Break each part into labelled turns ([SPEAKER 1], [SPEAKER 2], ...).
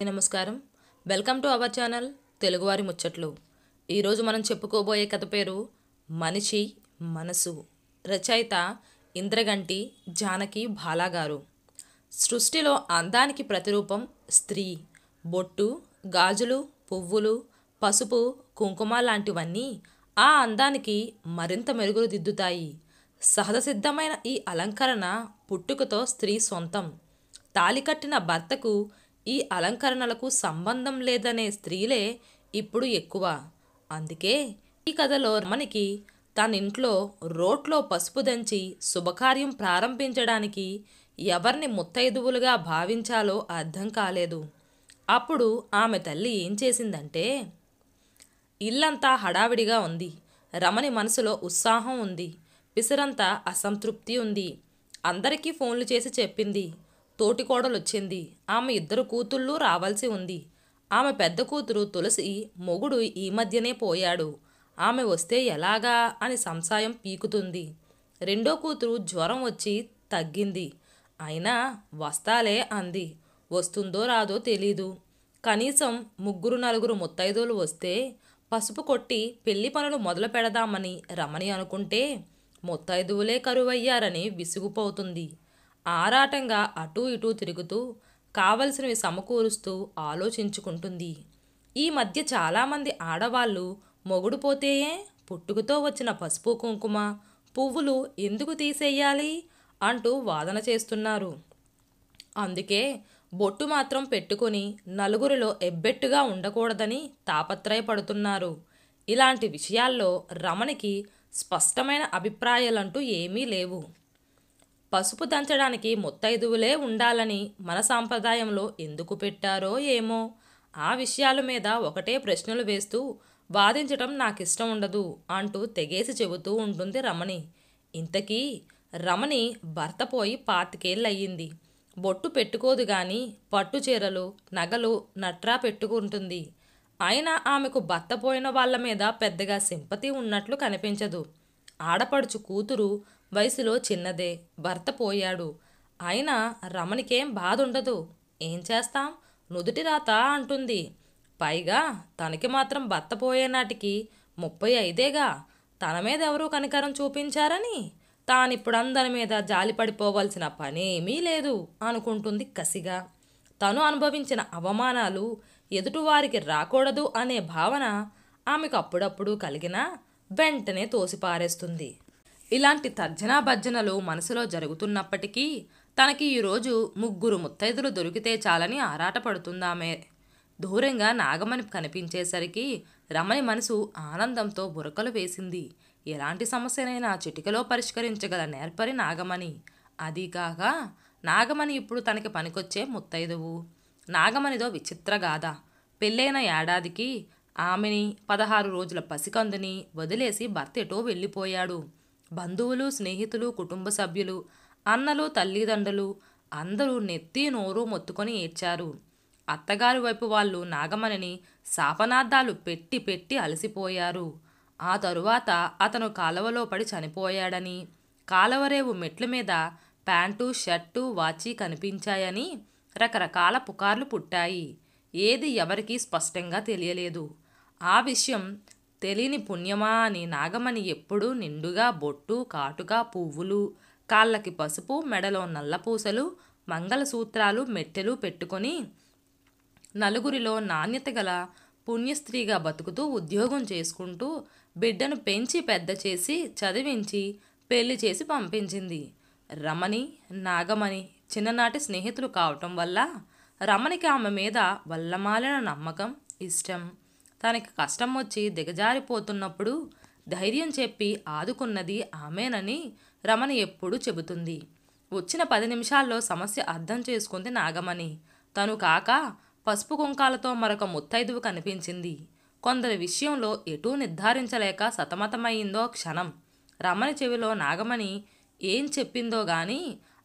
[SPEAKER 1] నమస్కారం. Welcome to our channel తెలుగువారి ముచ్చట్లు. ఈరోజు మనం చెప్పుకోబోయే కథ పేరు మనిషి మనసు. రచయిత ఇంద్రగంటి జానకి బాలా గారు. సృష్టిలో అందానికి ప్రతిరూపం స్త్రీ. బొట్టు, గాజులు, పువ్వులు, పసుపు, కుంకుమ లాంటివన్నీ ఆ అందానికి మరింత మెరుగులు దిద్దుతాయి. సహజసిద్ధమైన ఈ అలంకరణ పుట్టుకతో స్త్రీ సొంతం. తాళి కట్టిన భర్తకు ఈ అలంకరణలకు సంబంధం లేదనే స్త్రీలే ఇప్పుడు ఎక్కువ. అందుకే ఈ కథలో రమణికి తన ఇంట్లో రోట్లో పసుపు దంచి శుభకార్యం ప్రారంభించడానికి ఎవరిని ముత్తైదువులుగా భావించాలో అర్థం కాలేదు. అప్పుడు ఆమె తల్లి ఏం చేసిందంటే, ఇల్లంతా హడావిడిగా ఉంది. రమణి మనసులో ఉత్సాహం ఉంది, పిసరంతా అసంతృప్తి ఉంది. అందరికీ ఫోన్లు చేసి చెప్పింది. తోటికోడలొచ్చింది. ఆమె 2 కూతుళ్ళు రావాల్సి ఉంది. ఆమె పెద్ద కూతురు తులసి మొగుడు ఈ మధ్యనే పోయాడు. ఆమె వస్తే ఎలాగా అని సంశయం పీకుతుంది. రెండో కూతురు జ్వరం వచ్చి తగ్గింది. అయినా వస్తాలే అంది. వస్తుందో రాదో తెలీదు. కనీసం 3-4 ముత్తైదువులు వస్తే పసుపు కొట్టి పెళ్లి పనులు మొదలు పెడదామని రమణి అనుకుంటే, ముత్తైదువులే కరువయ్యారని విసిగిపోతుంది. ఆరాటంగా అటూ ఇటూ తిరుగుతూ కావలసినవి సమకూరుస్తూ ఆలోచించుకుంటుంది. ఈ మధ్య చాలామంది ఆడవాళ్ళు మొగుడు పోతేయే పుట్టుకతో వచ్చిన పసుపు కుంకుమ పువ్వులు ఎందుకు తీసేయాలి అంటూ వాదన చేస్తున్నారు. అందుకే బొట్టు మాత్రం పెట్టుకొని నలుగురిలో ఎబ్బెట్టుగా ఉండకూడదని తాపత్రయపడుతున్నారు. ఇలాంటి విషయాల్లో రమణికి స్పష్టమైన అభిప్రాయాలంటూ ఏమీ లేవు. పసుపు దంచడానికి ముత్తైదువులే ఉండాలని మన సాంప్రదాయంలో ఎందుకు పెట్టారో ఏమో. ఆ విషయాల మీద ఒకటే ప్రశ్నలు వేస్తూ వాదించటం నాకిష్టం ఉండదు అంటూ తెగేసి చెబుతూ ఉంటుంది రమణి. ఇంతకీ రమణి భర్త పోయి 25 ఏళ్ళయ్యింది. బొట్టు పెట్టుకోదు గాని పట్టు చీరలు, నగలు నట్రా పెట్టుకుంటుంది. అయినా ఆమెకు భర్త పోయిన వాళ్ళ మీద పెద్దగా సింపతి ఉన్నట్లు కనిపించదు. ఆడపడుచు కూతురు వయసులో చిన్నదే, భర్త పోయాడు. అయినా రమణికేం బాధ ఉండదు. ఏం చేస్తాం, నుదుటి రాత అంటుంది. పైగా తనకి మాత్రం భర్త పోయే నాటికి 35ఏగా. తన మీద ఎవరూ కనికరం చూపించారని తానిప్పుడు అందరి మీద జాలి పడిపోవలసిన పనేమీ లేదు అనుకుంటుంది కసిగా. తను అనుభవించిన అవమానాలు ఎదుటివారికి రాకూడదు అనే భావన ఆమెకు అప్పుడప్పుడు కలిగినా వెంటనే తోసిపారేస్తుంది. ఇలాంటి తర్జనా భర్జనలు మనసులో జరుగుతున్నప్పటికీ తనకి ఈరోజు 3 ముత్తైదులు దొరికితే చాలని ఆరాటపడుతుందామె. దూరంగా నాగమణి కనిపించేసరికి రమణి మనసు ఆనందంతో బురకలు వేసింది. ఎలాంటి సమస్యనైనా చిటికలో పరిష్కరించగల నేర్పరి నాగమణి. అదీకాక నాగమణి ఇప్పుడు తనకి పనికొచ్చే ముత్తైదువు. నాగమణిదో విచిత్ర గాథ. పెళ్ళైన ఏడాదికి ఆమెని 16 రోజుల పసికందుని వదిలేసి భర్త ఎటో వెళ్ళిపోయాడు. బంధువులు, స్నేహితులు, కుటుంబ సభ్యులు, అన్నలు, తల్లిదండ్రులు అందరూ నెత్తి నోరు మొత్తుకొని ఏడ్చారు. అత్తగారి వైపు వాళ్ళు నాగమణిని శాపనార్థాలు పెట్టి పెట్టి అలసిపోయారు. ఆ తరువాత అతను కాలవలో పడి చనిపోయాడని, కాలవరేవు మెట్ల మీద ప్యాంటు, షర్టు, వాచి కనిపించాయని రకరకాల పుకార్లు పుట్టాయి. ఏది ఎవరికీ స్పష్టంగా తెలియలేదు. ఆ విషయం తెలియని పుణ్యమా అని నాగమణి ఎప్పుడూ నిండుగా బొట్టు, కాటుక, పువ్వులు, కాళ్ళకి పసుపు, మెడలో నల్లపూసలు, మంగళసూత్రాలు, మెట్టెలు పెట్టుకొని నలుగురిలో నాణ్యత గల పుణ్యస్త్రీగా బతుకుతూ ఉద్యోగం చేసుకుంటూ బిడ్డను పెంచి పెద్ద చేసి చదివించి పెళ్లి చేసి పంపించింది. రమణి, నాగమణి చిన్ననాటి స్నేహితులు కావటం వల్ల రమణికి ఆమె మీద వల్లమాలిన నమ్మకం, ఇష్టం. తనకి కష్టం వచ్చి దిగజారిపోతున్నప్పుడు ధైర్యం చెప్పి ఆదుకున్నది ఆమెనని రమణి ఎప్పుడూ చెబుతుంది. వచ్చిన 10 నిమిషాల్లో సమస్య అర్థం చేసుకుంది నాగమణి. తను కాక పసుపు కుంకాలతో మరొక ముత్తైదువు కనిపించింది. కొందరి విషయంలో ఎటూ నిర్ధారించలేక సతమతమయ్యిందో క్షణం. రమణి చెవిలో నాగమణి ఏం చెప్పిందో గాని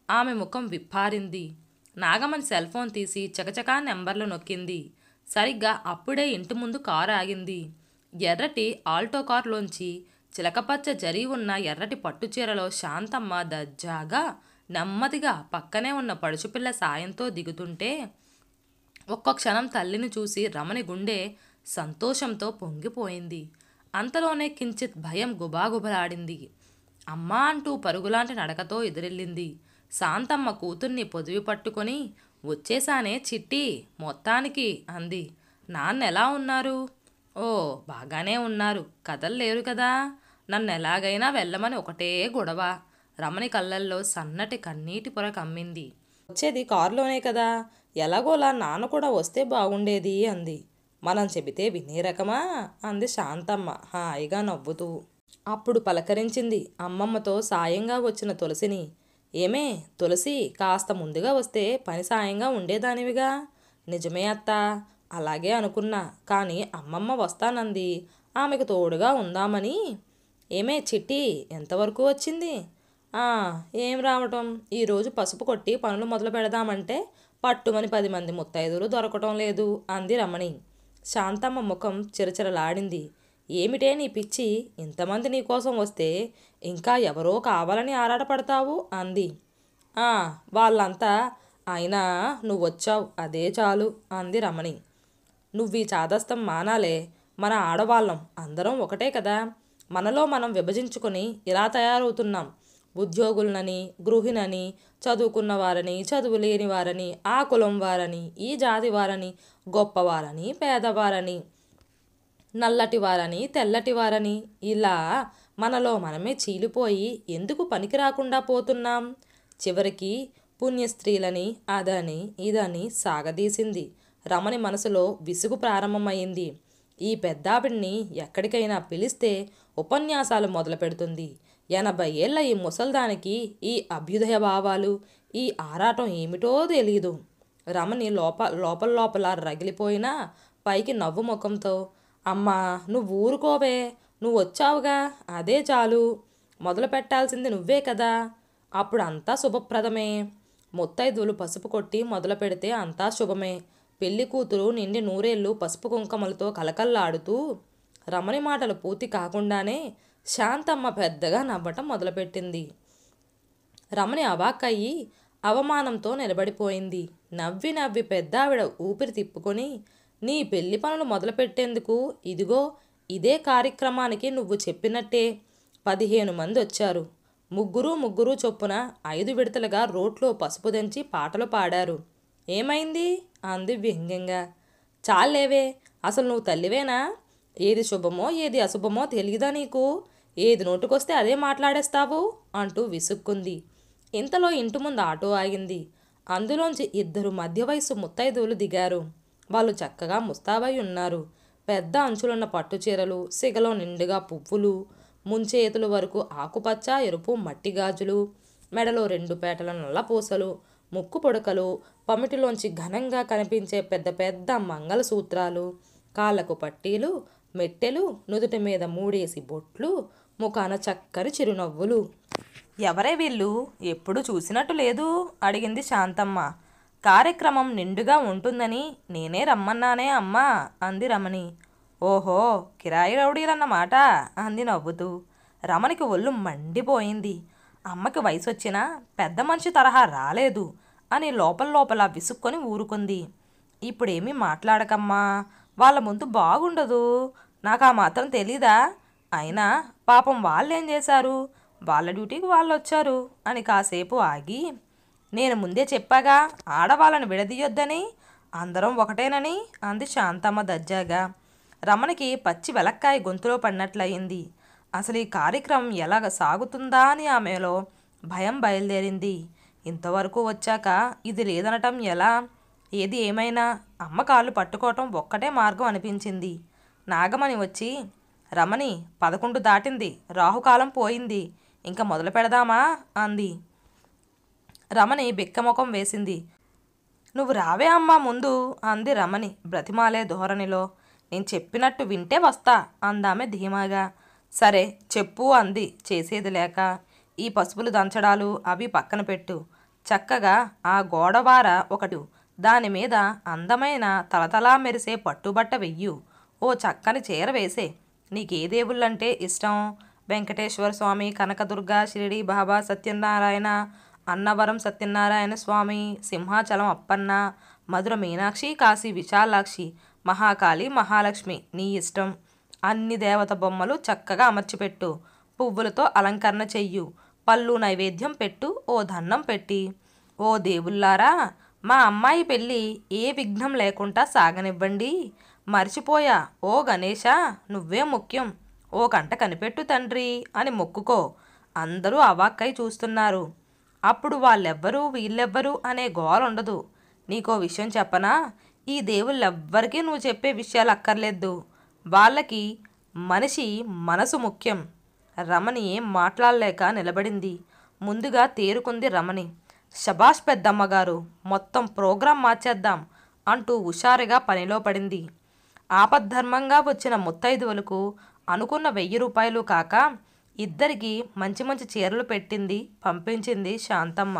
[SPEAKER 1] ఆమె ముఖం విప్పారింది. నాగమణి సెల్ ఫోన్ తీసి చకచకా నెంబర్లు నొక్కింది. సరిగ్గా అప్పుడే ఇంటి ముందు కారు ఆగింది. ఎర్రటి ఆల్టో కారులోంచి చిలకపచ్చ జరీ ఉన్న ఎర్రటి పట్టుచీరలో శాంతమ్మ దర్జాగా నెమ్మదిగా పక్కనే ఉన్న పడుచుపిల్ల సాయంతో దిగుతుంటే ఒక్క క్షణం తల్లిని చూసి రమణి గుండె సంతోషంతో పొంగిపోయింది. అంతలోనే కించిత్ భయం గుబాగుబలాడింది. అమ్మా అంటూ పరుగులాంటి నడకతో ఎదురెళ్ళింది. శాంతమ్మ కూతుర్ని పొదివి పట్టుకొని, వచ్చేసానే చిట్టి మొత్తానికి అంది. నాన్న ఎలా ఉన్నారు? ఓ బాగానే ఉన్నారు, కదల్లేరు కదా. నన్ను ఎలాగైనా వెళ్ళమని ఒకటే గొడవ. రమణి కళ్ళల్లో సన్నటి కన్నీటి పొర కమ్మింది. వచ్చేది కారులోనే కదా, ఎలాగోలా నాన్న కూడా వస్తే బాగుండేది అంది. మనం చెబితే వినే రకమా అంది శాంతమ్మ హాయిగా నవ్వుతూ. అప్పుడు పలకరించింది అమ్మమ్మతో సాయంగా వచ్చిన తులసిని. ఏమే తులసి, కాస్త ముందుగా వస్తే పని సాయంగా ఉండేదానివిగా. నిజమే అత్తా, అలాగే అనుకున్నా, కానీ అమ్మమ్మ వస్తానంది, ఆమెకు తోడుగా ఉందామని. ఏమే చిట్టి, ఎంతవరకు వచ్చింది? ఏం రావటం, ఈరోజు పసుపు కొట్టి పనులు మొదలు పెడదామంటే పట్టుమని 10 మంది ముత్తైదులు దొరకటం లేదు అంది రమణి. శాంతమ్మ ముఖం చిరచిరలాడింది. ఏమిటే నీ పిచ్చి, ఇంతమంది నీకోసం వస్తే ఇంకా ఎవరో కావాలని ఆరాటపడతావు అంది. వాళ్ళంతా అయినా నువ్వొచ్చావు అదే చాలు అంది రమణి. నువ్వీ చాదస్తం మానాలే, మన ఆడవాళ్ళం అందరం ఒకటే కదా. మనలో మనం విభజించుకొని ఇలా తయారవుతున్నాం. ఉద్యోగులనని, గృహిణని, చదువుకున్న వారని, చదువు లేని వారని, ఆ కులం వారని, ఈ జాతి వారని, గొప్పవారని, పేదవారని, నల్లటి వారని, తెల్లటి వారని, ఇలా మనలో మనమే చీలిపోయి ఎందుకు పనికి రాకుండా పోతున్నాం? చివరికి పుణ్యస్త్రీలని అదని ఇదని సాగదీసింది. రమణి మనసులో విసుగు ప్రారంభమైంది. ఈ పెద్దావిడ్ని ఎక్కడికైనా పిలిస్తే ఉపన్యాసాలు మొదలు పెడుతుంది. 80 ఏళ్ల ఈ ముసల్దానికి ఈ అభ్యుదయ భావాలు, ఈ ఆరాటం ఏమిటో తెలీదు. రమణి లోపల రగిలిపోయినా పైకి నవ్వు ముఖంతో, అమ్మా నువ్వు ఊరుకోవే, నువ్వు వచ్చావుగా అదే చాలు. మొదలు పెట్టాల్సింది నువ్వే కదా. అప్పుడు అంతా శుభప్రదమే. ముత్తైదువులు పసుపు కొట్టి మొదలు పెడితే అంతా శుభమే. పెళ్లి కూతురు నిండి 100 ఏళ్ళు పసుపు కుంకుమలతో కలకల్లాడుతూ. రమణి మాటలు పూర్తి కాకుండానే శాంతమ్మ పెద్దగా నవ్వటం మొదలుపెట్టింది. రమణి అవాక్కయ్యి అవమానంతో నిలబడిపోయింది. నవ్వి నవ్వి పెద్దావిడ ఊపిరి తిప్పుకొని, నీ పెళ్లి పనులు మొదలుపెట్టేందుకు ఇదిగో ఇదే కార్యక్రమానికి నువ్వు చెప్పినట్టే 15 మంది వచ్చారు. ముగ్గురు చొప్పున 5 విడతలుగా రోట్లో పసుపు దంచి పాటలు పాడారు. ఏమైంది అంది వ్యంగ్యంగా. చాలేవే, అసలు నువ్వు తల్లివేనా? ఏది శుభమో ఏది అశుభమో తెలియదా నీకు? ఏది నోటుకొస్తే అదే మాట్లాడేస్తావు అంటూ విసుక్కుంది. ఇంతలో ఇంటి ముందు ఆటో ఆగింది. అందులోంచి 2 మధ్య వయసు ముత్తైదువులు దిగారు. వాళ్ళు చక్కగా ముస్తాబై ఉన్నారు. పెద్ద అంచులున్న పట్టు చీరలు, సిగలో నిండుగా పువ్వులు, ముంచేతుల వరకు ఆకుపచ్చ ఎరుపు మట్టి గాజులు, మెడలో 2 పేటల నల్ల పూసలు, ముక్కు పొడకలు, పమిటిలోంచి ఘనంగా కనిపించే పెద్ద పెద్ద మంగళసూత్రాలు, కాళ్ళకు పట్టీలు, మెట్టెలు, నుదుటి మీద 3 బొట్లు, ముఖాన చక్కని చిరునవ్వులు. ఎవరే వీళ్ళు, ఎప్పుడు చూసినట్టు లేదు అడిగింది శాంతమ్మ. కార్యక్రమం నిండుగా ఉంటుందని నేనే రమ్మన్నానే అమ్మా అంది రమణి. ఓహో, కిరాయి రౌడీలన్నమాట అంది నవ్వుతూ. రమణికి ఒళ్ళు మండిపోయింది. అమ్మకి వయసు వచ్చినా పెద్ద మనిషి తరహా రాలేదు అని లోపల విసుక్కొని ఊరుకుంది. ఇప్పుడేమీ మాట్లాడకమ్మా, వాళ్ళ ముందు బాగుండదు. నాకు ఆ మాత్రం తెలీదా? అయినా పాపం వాళ్ళేం చేశారు, వాళ్ళ డ్యూటీకి వాళ్ళు వచ్చారు అని కాసేపు ఆగి, నేను ముందే చెప్పాగా ఆడవాళ్ళని విడదీయొద్దని, అందరం ఒకటేనని అంది శాంతమ్మ దర్జాగా. రమణికి పచ్చి వెలక్కాయ గొంతులో పడినట్లయింది. అసలు ఈ కార్యక్రమం ఎలాగ సాగుతుందా అని ఆమెలో భయం బయలుదేరింది. ఇంతవరకు వచ్చాక ఇది లేదనటం ఎలా? ఏది ఏమైనా అమ్మ కాళ్ళు పట్టుకోవటం ఒక్కటే మార్గం అనిపించింది. నాగమణి వచ్చి, రమణి 11 దాటింది, రాహుకాలం పోయింది, ఇంకా మొదలు పెడదామా అంది. రమణి బిక్కముఖం వేసింది. నువ్వు రావే అమ్మా ముందు అంది రమణి బ్రతిమాలే ధోరణిలో. నేను చెప్పినట్టు వింటే వస్తా అందామె ధీమాగా. సరే చెప్పు అంది చేసేది లేక. ఈ పసుపులు దంచడాలు అవి పక్కన పెట్టు. చక్కగా ఆ గోడవార ఒకటి, దానిమీద అందమైన తలతలా మెరిసే పట్టుబట్ట వెయ్యు. ఓ చక్కని చీర వేసే. నీకే దేవుళ్ళంటే ఇష్టం? వెంకటేశ్వర స్వామి, కనకదుర్గ, షిరిడి బాబా, సత్యనారాయణ, అన్నవరం సత్యనారాయణ స్వామి, సింహాచలం అప్పన్న, మధుర మీనాక్షి, కాశీ విశాలాక్షి, మహాకాళి, మహాలక్ష్మి నీ ఇష్టం. అన్ని దేవత బొమ్మలు చక్కగా అమర్చిపెట్టు. పువ్వులతో అలంకరణ చెయ్యు. పళ్ళు నైవేద్యం పెట్టు ఓ దండం పెట్టి. ఓ దేవుళ్ళారా, మా అమ్మాయి పెళ్ళి ఏ విఘ్నం లేకుండా సాగనివ్వండి. మర్చిపోయా ఓ గణేశ, నువ్వే ముఖ్యం. ఓ కంట కనిపెట్టు తండ్రి అని మొక్కుకో. అందరూ అవాక్కై చూస్తున్నారు. అప్పుడు వాళ్ళెవ్వరూ వీళ్ళెవ్వరూ అనే గోల ఉండదు. నీకో విషయం చెప్పనా? ఈ దేవుళ్ళెవ్వరికీ నువ్వు చెప్పే విషయాలు అక్కర్లేదు. వాళ్ళకి మనిషి మనసు ముఖ్యం. రమణి ఏం మాట్లాడలేక నిలబడింది. ముందుగా తేరుకుంది రమణి. శభాష్ పెద్దమ్మగారు, మొత్తం ప్రోగ్రాం మార్చేద్దాం అంటూ హుషారుగా పనిలో పడింది. ఆపద్ధర్మంగా వచ్చిన ముత్తైదువులకు అనుకున్న 1000 రూపాయలు కాక ఇద్దరికి మంచి మంచి చీరలు పెట్టింది, పంపించింది శాంతమ్మ.